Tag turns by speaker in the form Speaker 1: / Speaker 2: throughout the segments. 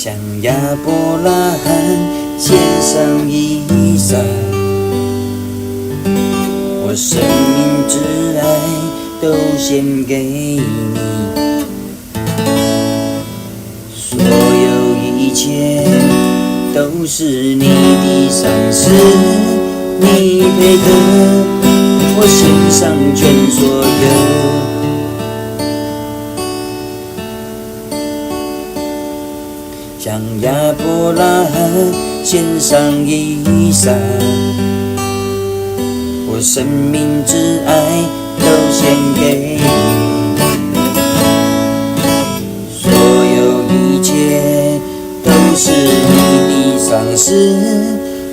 Speaker 1: 向亚伯拉罕献上以撒，我生命之爱都献给你，所有一切都是你的赏赐，你配得我献上全所有。向亚伯拉罕献上以撒，我生命之爱都献给你，所有一切都是你的赏赐，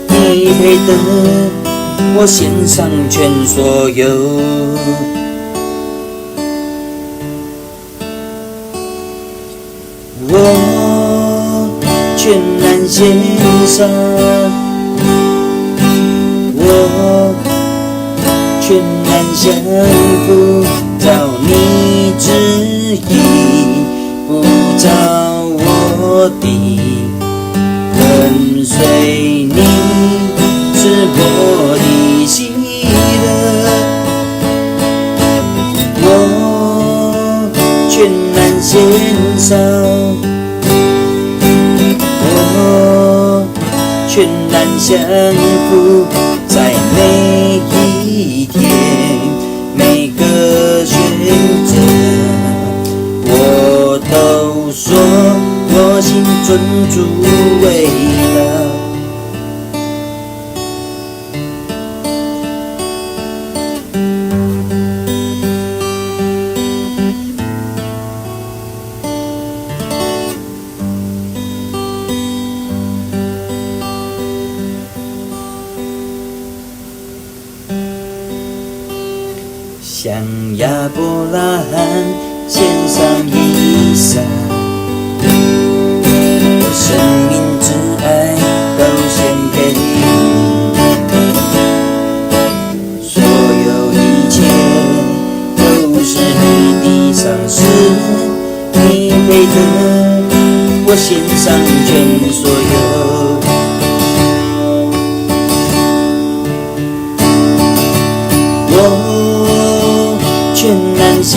Speaker 1: 你配得我献上全所有。我全然献上，我全然降服，照你旨意，不照我的，跟随你是我的喜乐。我全然献上，全然降服，在每一天每个选择，我都说我心尊主伟大。向亚伯拉罕献上以撒，我生命之爱都献给你，所有一切都是你的赏赐，你配得我献上全所有。全然献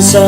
Speaker 1: 上。